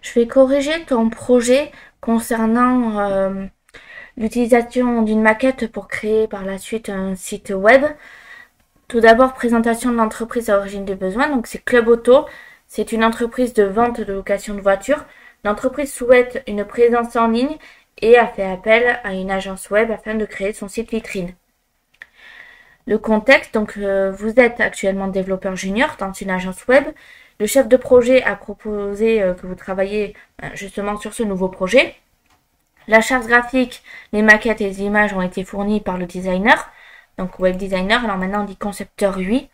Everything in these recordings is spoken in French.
Je vais corriger ton projet concernant l'utilisation d'une maquette pour créer par la suite un site web. Tout d'abord, présentation de l'entreprise à origine des besoins. Donc, c'est Club Auto. C'est une entreprise de vente de location de voitures. L'entreprise souhaite une présence en ligne et a fait appel à une agence web afin de créer son site vitrine. Le contexte, donc vous êtes actuellement développeur junior dans une agence web. Le chef de projet a proposé que vous travailliez justement sur ce nouveau projet. La charte graphique, les maquettes et les images ont été fournies par le designer, donc web designer, alors maintenant on dit concepteur UI.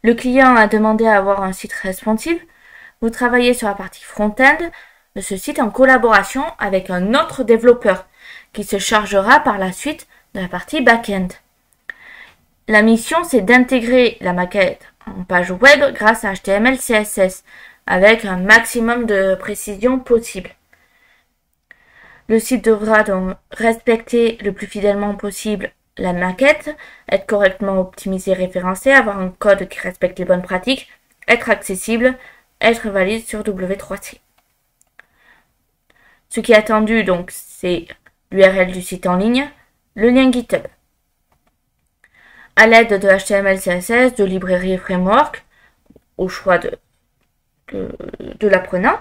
Le client a demandé à avoir un site responsive. Vous travaillez sur la partie front-end de ce site en collaboration avec un autre développeur qui se chargera par la suite de la partie back-end. La mission, c'est d'intégrer la maquette en page web grâce à HTML, CSS, avec un maximum de précision possible. Le site devra donc respecter le plus fidèlement possible la maquette, être correctement optimisé, référencé, avoir un code qui respecte les bonnes pratiques, être accessible, être valide sur W3C. Ce qui est attendu, donc, c'est l'URL du site en ligne, le lien GitHub. À l'aide de HTML, CSS, de librairies et framework, au choix de l'apprenant,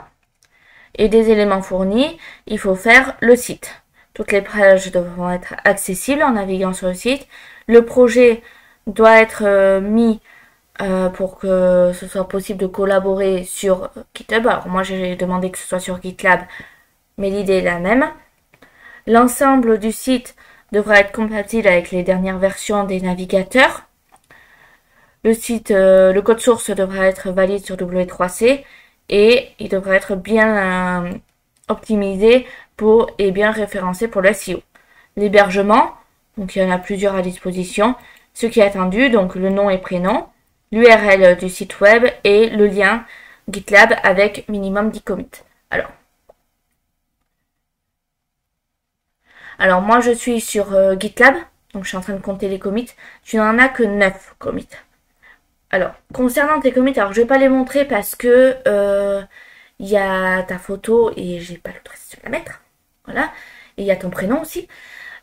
et des éléments fournis, il faut faire le site. Toutes les pages devront être accessibles en naviguant sur le site. Le projet doit être mis pour que ce soit possible de collaborer sur GitHub. Alors moi j'ai demandé que ce soit sur GitLab, mais l'idée est la même. L'ensemble du site devra être compatible avec les dernières versions des navigateurs. Le code source devra être valide sur W3C et il devra être bien optimisé et bien référencé pour le SEO. L'hébergement, donc il y en a plusieurs à disposition. Ce qui est attendu, donc le nom et prénom, l'URL du site web et le lien GitLab avec minimum 10 commits. Alors moi je suis sur GitLab, donc je suis en train de compter les commits. Tu n'en as que 9 commits. Alors, concernant tes commits, alors je vais pas les montrer parce que il y a ta photo et j'ai pas l'autorisation de la mettre. Voilà. Et il y a ton prénom aussi.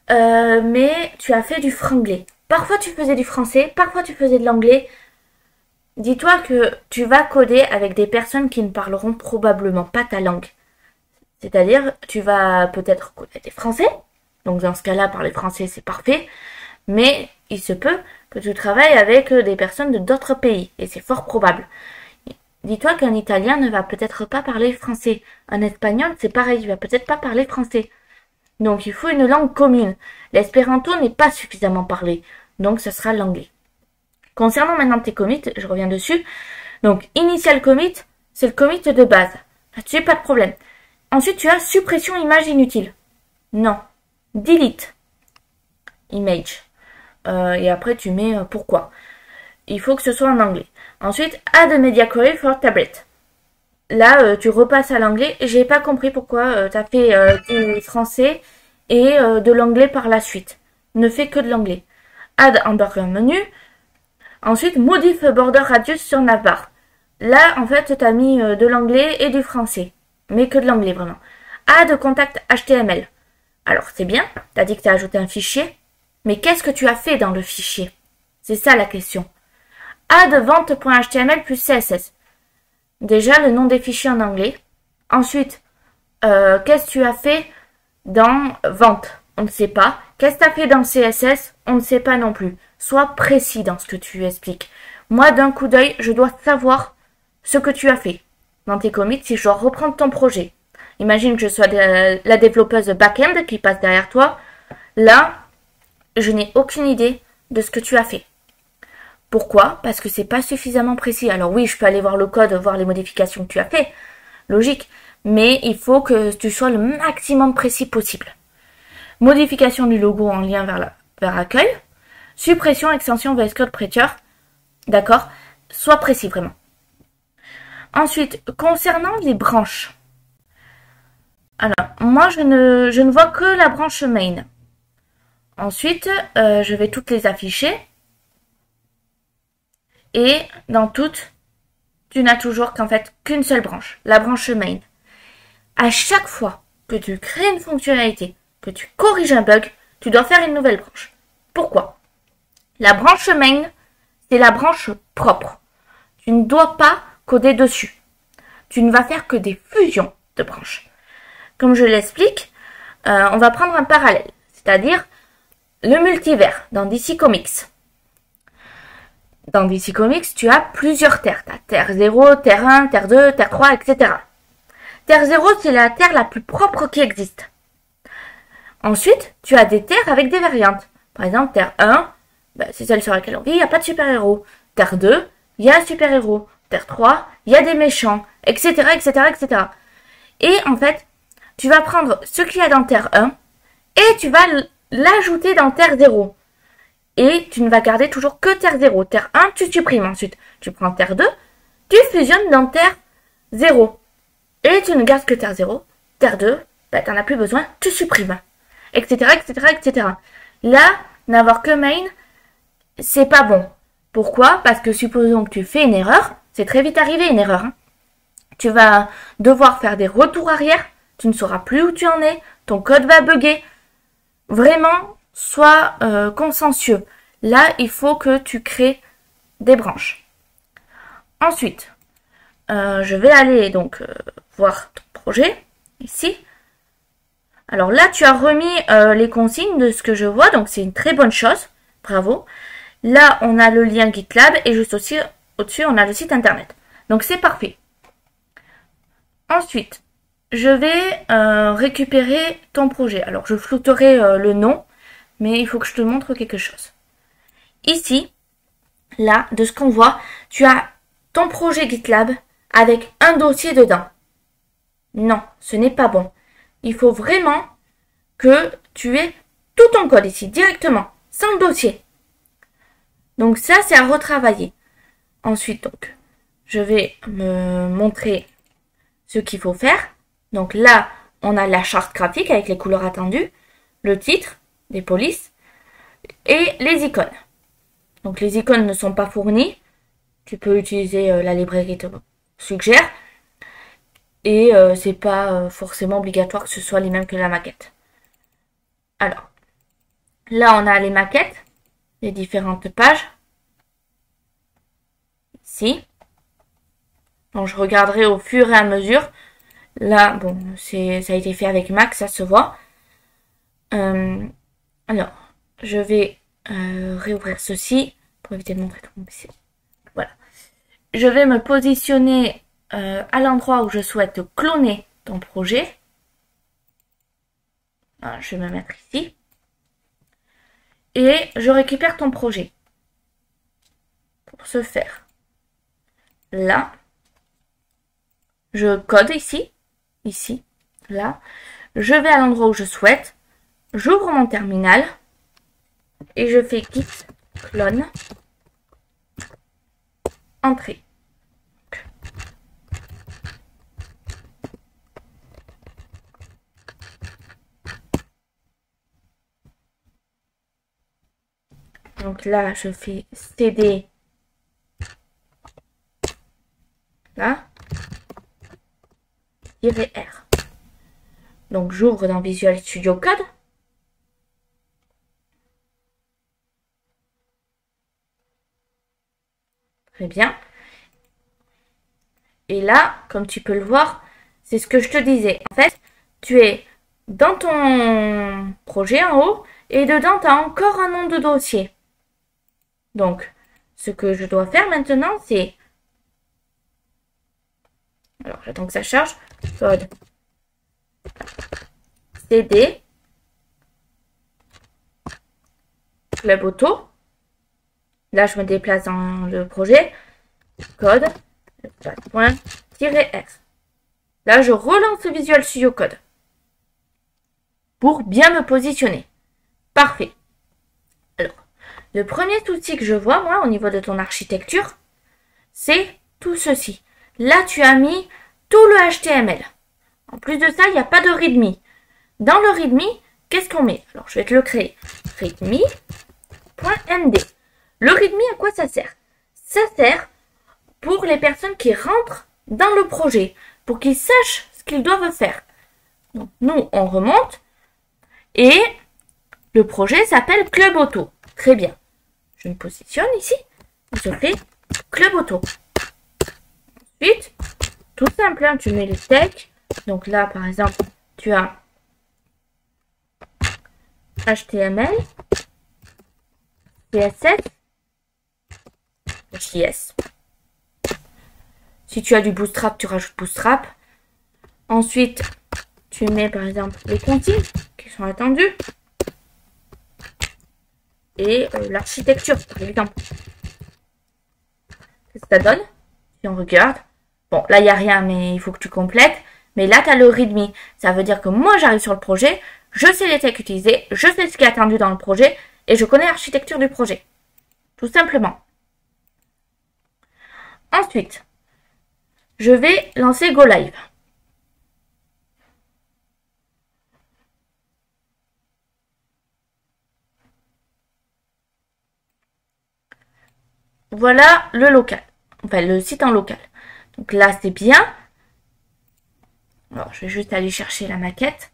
Mais tu as fait du franglais. Parfois tu faisais du français, parfois tu faisais de l'anglais. Dis-toi que tu vas coder avec des personnes qui ne parleront probablement pas ta langue. C'est-à-dire, tu vas peut-être coder des français. Donc dans ce cas-là, parler français, c'est parfait. Mais il se peut que tu travailles avec des personnes de d'autres pays. Et c'est fort probable. Dis-toi qu'un Italien ne va peut-être pas parler français. Un Espagnol, c'est pareil, il va peut-être pas parler français. Donc il faut une langue commune. L'espéranto n'est pas suffisamment parlé. Donc ce sera l'anglais. Concernant maintenant tes commits, je reviens dessus. Donc initial commit, c'est le commit de base. Là-dessus, pas de problème. Ensuite, tu as suppression image inutile. Non. Delete image. Et après, tu mets pourquoi. Il faut que ce soit en anglais. Ensuite, add media query for tablet. Là, tu repasses à l'anglais. J'ai pas compris pourquoi tu as fait du français et de l'anglais par la suite. Ne fais que de l'anglais. Add hamburger menu. Ensuite, modify border radius sur navbar. Là, en fait, tu as mis de l'anglais et du français. Mais que de l'anglais, vraiment. Add contact HTML. Alors, c'est bien. Tu as dit que tu as ajouté un fichier. Mais qu'est-ce que tu as fait dans le fichier? C'est ça la question. Add vente.html plus CSS. Déjà, le nom des fichiers en anglais. Ensuite, qu'est-ce que tu as fait dans vente? On ne sait pas. Qu'est-ce que tu as fait dans CSS? On ne sait pas non plus. Sois précis dans ce que tu expliques. Moi, d'un coup d'œil, je dois savoir ce que tu as fait dans tes commits si je dois reprendre ton projet. Imagine que je sois la développeuse back-end qui passe derrière toi. Là, je n'ai aucune idée de ce que tu as fait. Pourquoi? Parce que c'est pas suffisamment précis. Alors oui, je peux aller voir le code, voir les modifications que tu as fait. Logique. Mais il faut que tu sois le maximum précis possible. Modification du logo en lien vers accueil. Suppression, extension VS Code Preacher. D'accord? Sois précis vraiment. Ensuite, concernant les branches. Alors, moi, je ne vois que la branche main. Ensuite, je vais toutes les afficher. Et dans toutes, tu n'as toujours qu'en fait qu'une seule branche, la branche main. À chaque fois que tu crées une fonctionnalité, que tu corriges un bug, tu dois faire une nouvelle branche. Pourquoi? La branche main, c'est la branche propre. Tu ne dois pas coder dessus. Tu ne vas faire que des fusions de branches. Comme je l'explique, on va prendre un parallèle, c'est-à-dire le multivers dans DC Comics. Dans DC Comics, tu as plusieurs terres. Tu as Terre 0, Terre 1, Terre 2, Terre 3, etc. Terre 0, c'est la terre la plus propre qui existe. Ensuite, tu as des terres avec des variantes. Par exemple, Terre 1, c'est celle sur laquelle on vit, il n'y a pas de super-héros. Terre 2, il y a un super-héros. Terre 3, il y a des méchants, etc., etc., etc. Et en fait, tu vas prendre ce qu'il y a dans Terre 1 et tu vas l'ajouter dans Terre 0. Et tu ne vas garder toujours que Terre 0. Terre 1, tu supprimes. Ensuite, tu prends Terre 2, tu fusionnes dans Terre 0. Et tu ne gardes que Terre 0. Terre 2, tu n'en as plus besoin, tu supprimes. Etc., etc., etc. Là, n'avoir que main, c'est pas bon. Pourquoi? Parce que supposons que tu fais une erreur, c'est très vite arrivé une erreur. Tu vas devoir faire des retours arrière, tu ne sauras plus où tu en es, ton code va bugger. Vraiment, sois consciencieux. Là, il faut que tu crées des branches. Ensuite, je vais aller donc voir ton projet, ici. Alors là, tu as remis les consignes de ce que je vois, donc c'est une très bonne chose. Bravo. Là, on a le lien GitLab et juste aussi au-dessus, on a le site internet. Donc c'est parfait. Ensuite, je vais récupérer ton projet. Alors, je flouterai le nom, mais il faut que je te montre quelque chose. Ici, là, de ce qu'on voit, tu as ton projet GitLab avec un dossier dedans. Non, ce n'est pas bon. Il faut vraiment que tu aies tout ton code ici, directement, sans le dossier. Donc ça, c'est à retravailler. Ensuite, donc, je vais me montrer ce qu'il faut faire. Donc là, on a la charte graphique avec les couleurs attendues, le titre, les polices et les icônes. Donc les icônes ne sont pas fournies. Tu peux utiliser la librairie te suggère. Et c'est pas forcément obligatoire que ce soit les mêmes que la maquette. Alors, là on a les maquettes, les différentes pages. Ici. Donc je regarderai au fur et à mesure. Là, bon, ça a été fait avec Mac, ça se voit. Alors, je vais réouvrir ceci pour éviter de montrer tout mon PC. Voilà. Je vais me positionner à l'endroit où je souhaite cloner ton projet. Alors, je vais me mettre ici. Et je récupère ton projet. Pour ce faire, là, je code ici, là. Je vais à l'endroit où je souhaite. J'ouvre mon terminal. Et je fais git clone. Entrée. Donc là, je fais cd. Là. -R. Donc j'ouvre dans Visual Studio Code. Très bien. Et là, comme tu peux le voir, c'est ce que je te disais. En fait, tu es dans ton projet en haut et dedans, tu as encore un nom de dossier. Donc, ce que je dois faire maintenant, c'est... Alors, j'attends que ça charge. Code cd club auto. Là, je me déplace dans le projet. Code .-r. Là, je relance Visual Studio Code pour bien me positionner. Parfait. Alors, le premier outil que je vois, moi, au niveau de ton architecture, c'est tout ceci. Là, tu as mis tout le HTML. En plus de ça, il n'y a pas de README. Dans le README, qu'est-ce qu'on met? Alors, je vais te le créer. README.md. Le README, à quoi ça sert? Ça sert pour les personnes qui rentrent dans le projet, pour qu'ils sachent ce qu'ils doivent faire. Donc, nous, on remonte. Et le projet s'appelle Club Auto. Très bien. Je me positionne ici. Je fais Club Auto. Ensuite, tout simple, hein, tu mets les textes. Donc là, par exemple, tu as HTML, CSS, JS. Si tu as du Bootstrap, tu rajoutes Bootstrap. Ensuite, tu mets par exemple les consignes qui sont attendues. Et l'architecture, par exemple. Qu'est-ce que ça donne? Si on regarde. Bon, là, il n'y a rien, mais il faut que tu complètes. Mais là, tu as le README. Ça veut dire que moi, j'arrive sur le projet, je sais les techs utilisés, je sais ce qui est attendu dans le projet, et je connais l'architecture du projet. Tout simplement. Ensuite, je vais lancer Go Live. Voilà le local. Enfin, le site en local. Donc là, c'est bien. Alors, je vais juste aller chercher la maquette.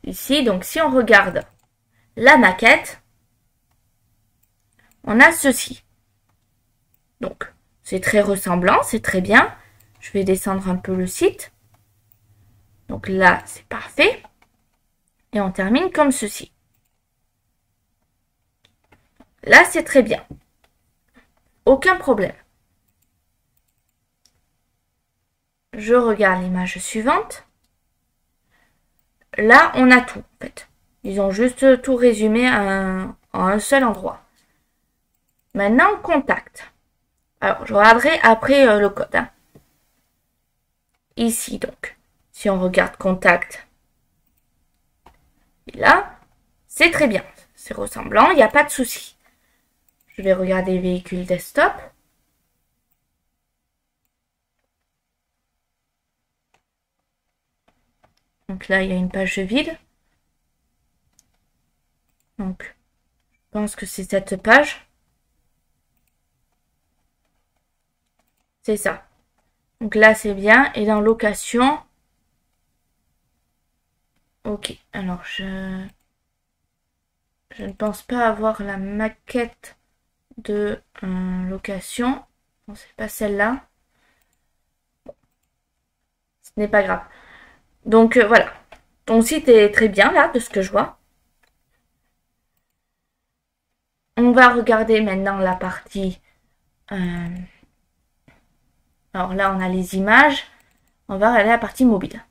Ici, donc si on regarde la maquette, on a ceci. Donc, c'est très ressemblant, c'est très bien. Je vais descendre un peu le site. Donc là, c'est parfait. Et on termine comme ceci. Là, c'est très bien. Aucun problème. Je regarde l'image suivante. Là, on a tout, en fait. Ils ont juste tout résumé en un seul endroit. Maintenant, contact. Alors, je regarderai après le code. Hein. Ici, donc, si on regarde contact, et là, c'est très bien. C'est ressemblant, il n'y a pas de souci. Je vais regarder véhicule desktop. Donc là, il y a une page vide. Donc, je pense que c'est cette page. C'est ça. Donc là, c'est bien. Et dans location. Ok. Alors, je ne pense pas avoir la maquette de location. Non, c'est pas celle-là. Ce n'est pas grave. Donc voilà. Ton site est très bien là, de ce que je vois. On va regarder maintenant la partie. Alors là, on a les images. On va aller à la partie mobile.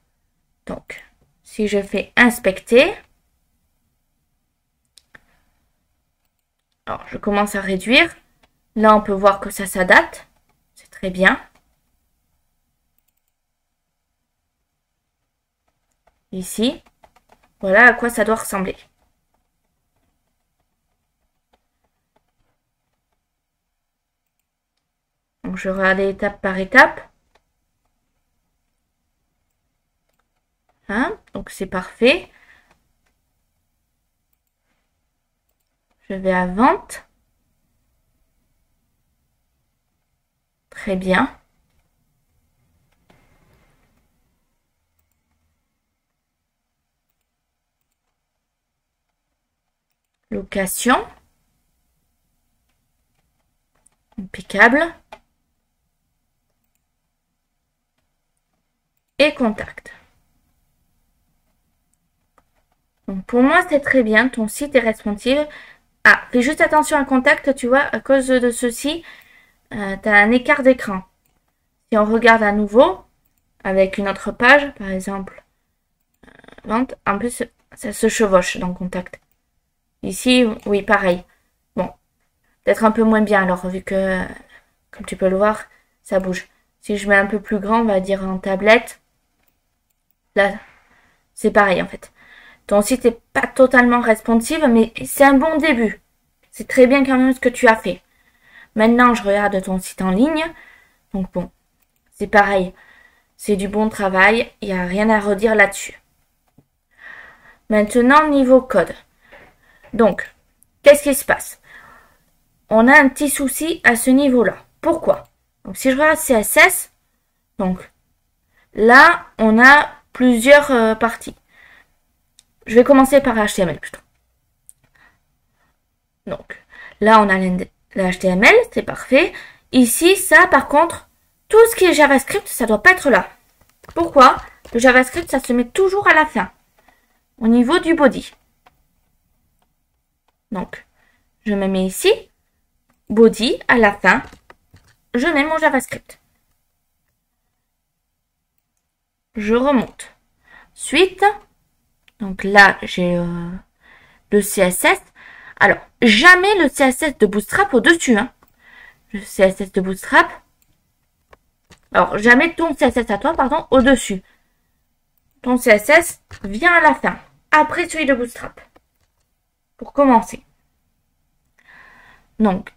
Donc, si je fais inspecter. Alors, je commence à réduire. Là, on peut voir que ça s'adapte. C'est très bien. Ici. Voilà à quoi ça doit ressembler. Donc, je regarde étape par étape. Hein? Donc, c'est parfait. Je vais à vente. Très bien. Location. Impeccable. Et contact. Donc pour moi, c'est très bien. Ton site est responsive. Ah, fais juste attention à contact, tu vois, à cause de ceci, tu as un écart d'écran. Si on regarde à nouveau, avec une autre page, par exemple, vente, en plus, ça se chevauche dans contact. Ici, oui, pareil. Bon, peut-être un peu moins bien alors, vu que, comme tu peux le voir, ça bouge. Si je mets un peu plus grand, on va dire en tablette, là, c'est pareil en fait. Ton site n'est pas totalement responsive, mais c'est un bon début. C'est très bien quand même ce que tu as fait. Maintenant, je regarde ton site en ligne. Donc bon, c'est pareil. C'est du bon travail. Il n'y a rien à redire là-dessus. Maintenant, niveau code. Donc, qu'est-ce qui se passe? On a un petit souci à ce niveau-là. Pourquoi? Donc, si je regarde CSS, donc Là, on a plusieurs parties. Je vais commencer par HTML plutôt. Donc, là, on a le HTML, c'est parfait. Ici, ça, par contre, tout ce qui est JavaScript, ça doit pas être là. Pourquoi? Le JavaScript, ça se met toujours à la fin, au niveau du body. Donc, je me mets ici, body, à la fin, je mets mon JavaScript. Je remonte. Ensuite, donc là, j'ai le CSS. Alors, jamais le CSS de Bootstrap au-dessus. Hein. Le CSS de Bootstrap. Alors, jamais ton CSS à toi, pardon, au-dessus. Ton CSS vient à la fin, après celui de Bootstrap. Pour commencer. Donc,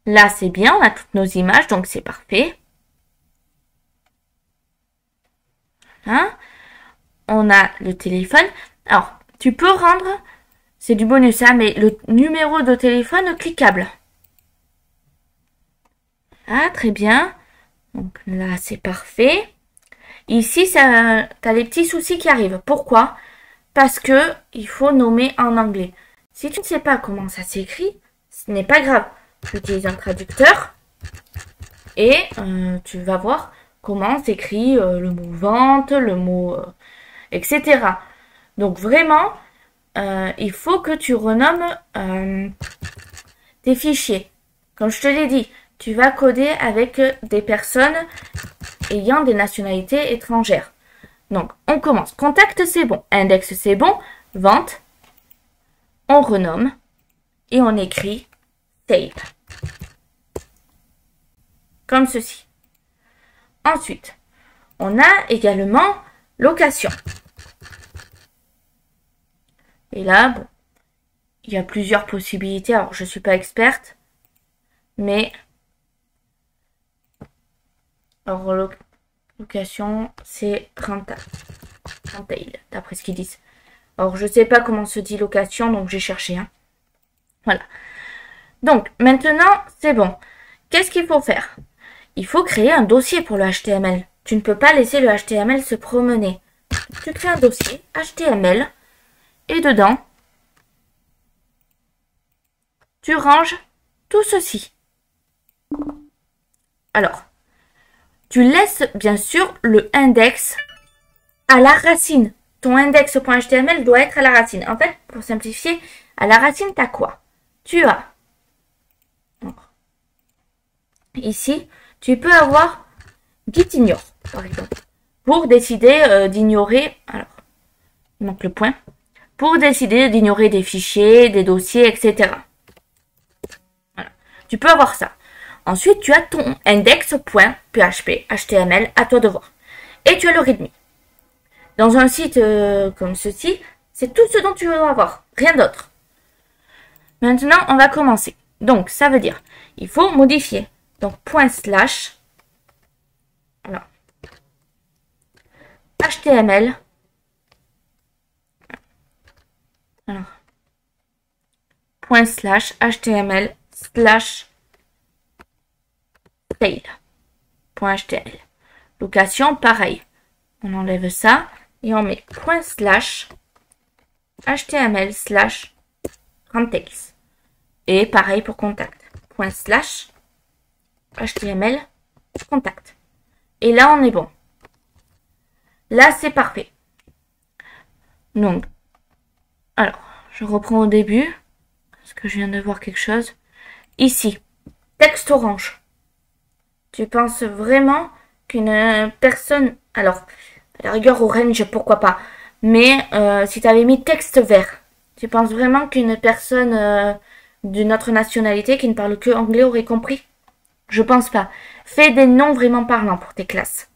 là, c'est bien, on a toutes nos images, donc c'est parfait. Hein? On a le téléphone. Alors, tu peux rendre, c'est du bonus, hein, mais le numéro de téléphone cliquable. Ah, très bien. Donc là, c'est parfait. Ici, tu as les petits soucis qui arrivent. Pourquoi? Parce que il faut nommer en anglais. Si tu ne sais pas comment ça s'écrit, ce n'est pas grave. J'utilise un traducteur et tu vas voir comment s'écrit le mot vente, le mot etc. Donc vraiment, il faut que tu renommes tes fichiers. Comme je te l'ai dit, tu vas coder avec des personnes ayant des nationalités étrangères. Donc, on commence. Contact, c'est bon. Index, c'est bon. Vente, on renomme et on écrit sale. Comme ceci. Ensuite, on a également location. Et là, bon, il y a plusieurs possibilités. Alors, je ne suis pas experte, mais alors, location, c'est rentable, d'après ce qu'ils disent. Alors, je ne sais pas comment se dit location, donc j'ai cherché. Hein. Voilà. Donc, maintenant, c'est bon. Qu'est-ce qu'il faut faire? Il faut créer un dossier pour le HTML. Tu ne peux pas laisser le HTML se promener. Tu crées un dossier HTML et dedans, tu ranges tout ceci. Alors, tu laisses bien sûr le index à la racine. Ton index.html doit être à la racine. En fait, pour simplifier, à la racine, tu as quoi? Tu as, ici, tu peux avoir git ignore, par exemple, pour décider d'ignorer, alors, il manque le point, pour décider d'ignorer des fichiers, des dossiers, etc. Voilà. Tu peux avoir ça. Ensuite, tu as ton index.php, HTML, à toi de voir. Et tu as le readme. Dans un site comme ceci, c'est tout ce dont tu veux avoir, rien d'autre. Maintenant, on va commencer. Donc, ça veut dire, il faut modifier. Donc, /, alors, HTML, alors, /HTML /sale.html. Location, pareil. On enlève ça et on met /HTML /rentals. Et pareil pour contact. /HTML contact. Et là, on est bon. Là, c'est parfait. Donc, alors, je reprends au début. Parce que je viens de voir quelque chose. Ici, texte orange. Tu penses vraiment qu'une personne... Alors, à la rigueur, orange, pourquoi pas. Mais si tu avais mis texte vert, tu penses vraiment qu'une personne d'une autre nationalité qui ne parle que anglais aurait compris? Je pense pas. Fais des noms vraiment parlants pour tes classes.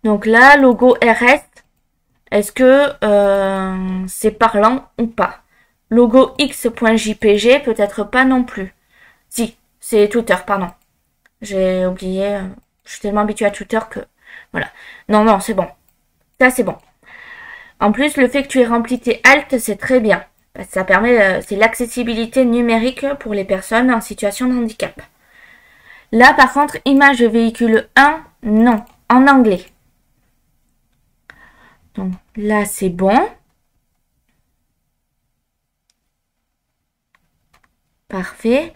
Donc là, logo RS, est-ce que c'est parlant ou pas? Logo x.jpg, peut-être pas non plus. Si, c'est Twitter, pardon. J'ai oublié. Je suis tellement habituée à Twitter que... Voilà. Non, c'est bon. Ça, c'est bon. En plus, le fait que tu aies rempli tes alt, c'est très bien. Parce que ça permet... c'est l'accessibilité numérique pour les personnes en situation de handicap. Là, par contre, image de véhicule 1, non, en anglais. Donc là, c'est bon. Parfait.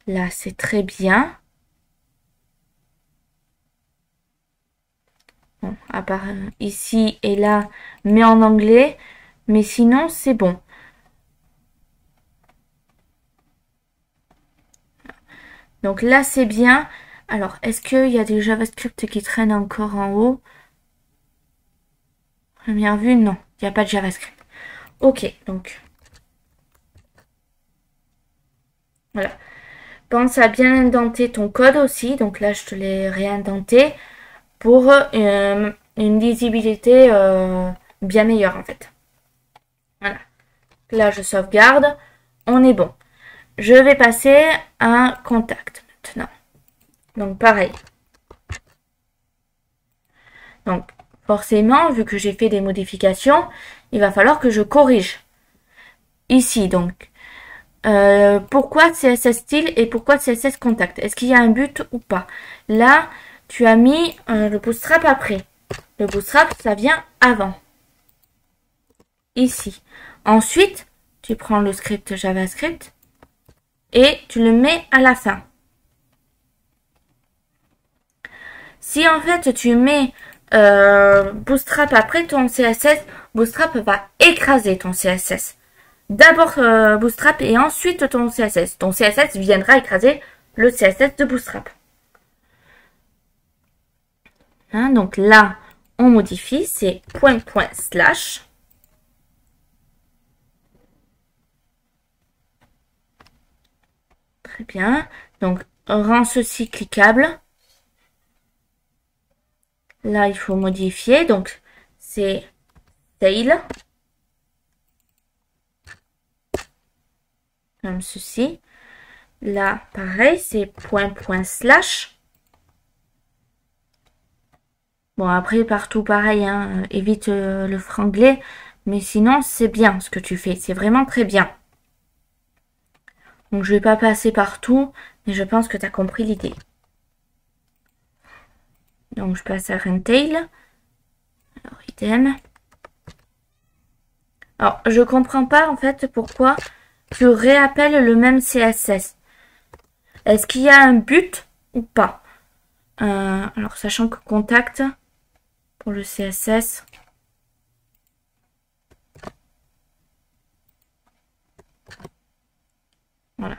Là, c'est très bien. Bon, à part ici et là, mais en anglais. Mais sinon, c'est bon. Donc là, c'est bien. Alors, est-ce qu'il y a des JavaScript qui traînent encore en haut? Première vue, non. Il n'y a pas de JavaScript. Ok, donc. Voilà. Pense à bien indenter ton code aussi. Donc là, je te l'ai réindenté pour une lisibilité bien meilleure en fait. Voilà. Là, je sauvegarde. On est bon. Je vais passer à contact maintenant. Donc pareil. Donc forcément, vu que j'ai fait des modifications, il va falloir que je corrige. Ici, donc. Pourquoi CSS style et pourquoi CSS contact? Est-ce qu'il y a un but ou pas? Là, tu as mis le bootstrap après. Le bootstrap, ça vient avant. Ici. Ensuite, tu prends le script JavaScript et tu le mets à la fin. Si en fait tu mets Bootstrap après ton CSS, Bootstrap va écraser ton CSS. D'abord Bootstrap et ensuite ton CSS. Ton CSS viendra écraser le CSS de Bootstrap. Hein, donc là, on modifie, c'est point slash. Très bien. Donc, rend ceci cliquable. Là, il faut modifier. Donc, c'est tail. Comme ceci. Là, pareil, c'est point slash. Bon, après, partout, pareil, hein, évite le franglais. Mais sinon, c'est bien ce que tu fais. C'est vraiment très bien. Donc, je vais pas passer partout, mais je pense que tu as compris l'idée. Donc, je passe à Rentail. Alors, idem. Alors, je comprends pas, en fait, pourquoi tu réappelles le même CSS. Est-ce qu'il y a un but ou pas? Alors, sachant que contact pour le CSS. Voilà.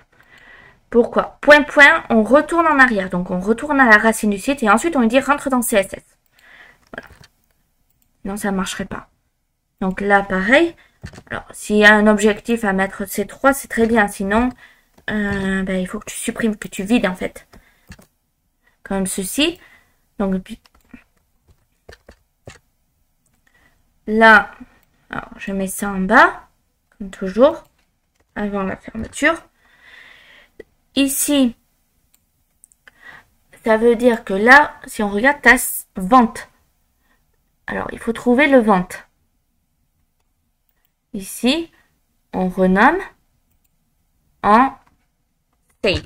Pourquoi? Point, on retourne en arrière. Donc, on retourne à la racine du site et ensuite, on lui dit rentre dans CSS. Voilà. Non, ça ne marcherait pas. Donc là, pareil. Alors, s'il y a un objectif à mettre C3, c'est très bien. Sinon, il faut que tu supprimes, que tu vides, en fait. Comme ceci. Donc, là, alors, je mets ça en bas, comme toujours, avant la fermeture. Ici, ça veut dire que là, si on regarde ta vente, alors il faut trouver le vente. Ici, on renomme en save.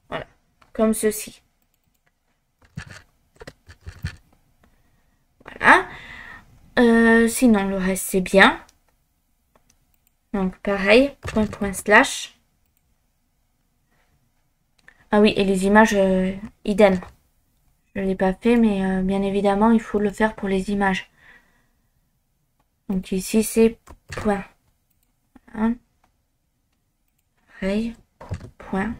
Voilà, comme ceci. Voilà. Sinon, le reste, c'est bien. Donc, pareil, point slash. Ah oui, et les images, idem. Je ne l'ai pas fait, mais bien évidemment, il faut le faire pour les images. Donc ici, c'est point. Hein. Pareil, point.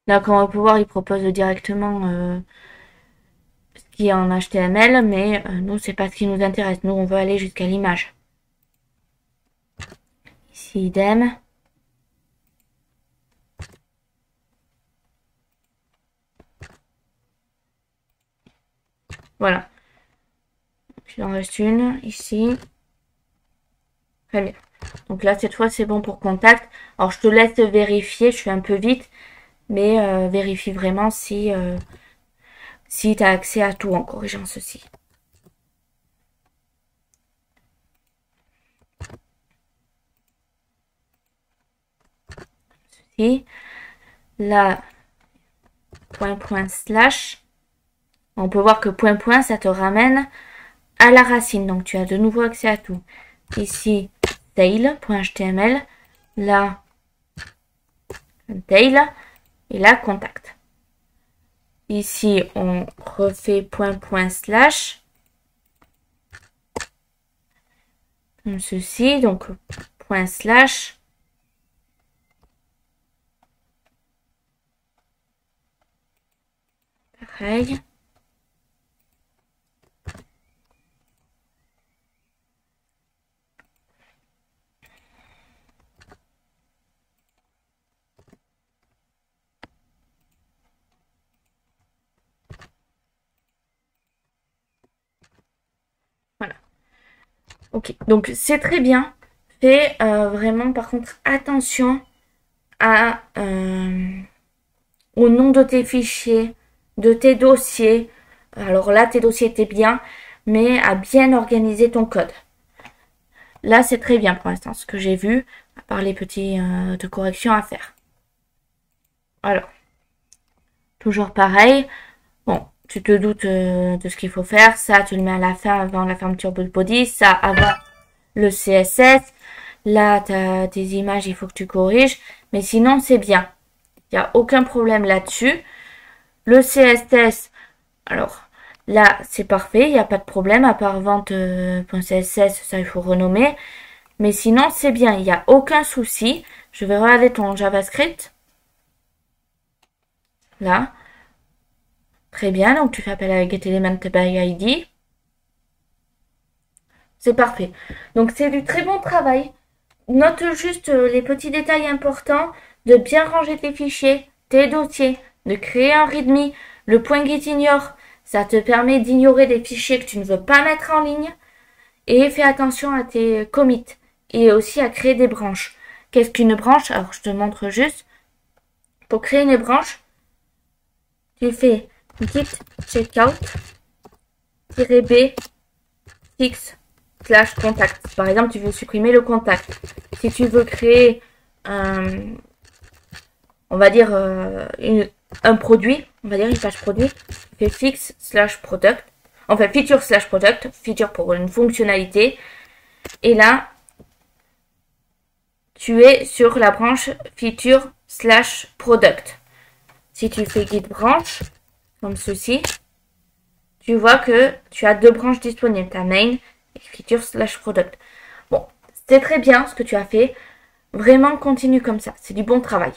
Là, comme on va pouvoir, il propose directement ce qui est en HTML, mais nous, c'est pas ce qui nous intéresse. Nous, on veut aller jusqu'à l'image. Ici, idem. Voilà. Il en reste une ici. Très bien. Donc là, cette fois, c'est bon pour contact. Alors, je te laisse vérifier. Je suis un peu vite. Mais vérifie vraiment si tu as accès à tout en corrigeant ceci. Ceci. Là, point slash. On peut voir que point, ça te ramène à la racine. Donc, tu as de nouveau accès à tout. Ici, tail.html. Là, tail. Et là, contact. Ici, on refait point slash. Comme ceci. Donc, point slash. Pareil. Voilà. Ok, donc c'est très bien. Fais vraiment, par contre, attention au nom de tes fichiers, de tes dossiers. Alors là, tes dossiers étaient bien, mais à bien organiser ton code. Là, c'est très bien pour l'instant, ce que j'ai vu, à part les petits de correction à faire. Alors, toujours pareil. Bon, tu te doutes de ce qu'il faut faire. Ça, tu le mets à la fin, avant la fermeture de body. Ça, avant le CSS. Là, tu as tes images, il faut que tu corriges. Mais sinon, c'est bien. Il n'y a aucun problème là-dessus. Le CSS, alors là, c'est parfait. Il n'y a pas de problème. À part vente.css, ça, il faut renommer. Mais sinon, c'est bien. Il n'y a aucun souci. Je vais regarder ton JavaScript. Là. Très bien. Donc, tu fais appel à getElementById. C'est parfait. Donc, c'est du très bon travail. Note juste les petits détails importants, de bien ranger tes fichiers, tes dossiers, de créer un README. Le point getIgnore, ça te permet d'ignorer des fichiers que tu ne veux pas mettre en ligne. Et fais attention à tes commits et aussi à créer des branches. Qu'est-ce qu'une branche? Alors, je te montre juste. Pour créer une branche, tu fais git checkout-b fix / contact. Par exemple, tu veux supprimer le contact. Si tu veux créer on va dire un produit, on va dire une page produit, tu fais fix / product. Enfin, feature / product, feature pour une fonctionnalité. Et là, tu es sur la branche feature / product. Si tu fais git branch, comme ceci, tu vois que tu as deux branches disponibles, ta main et feature / product. Bon, c'est très bien ce que tu as fait. Vraiment, continue comme ça. C'est du bon travail.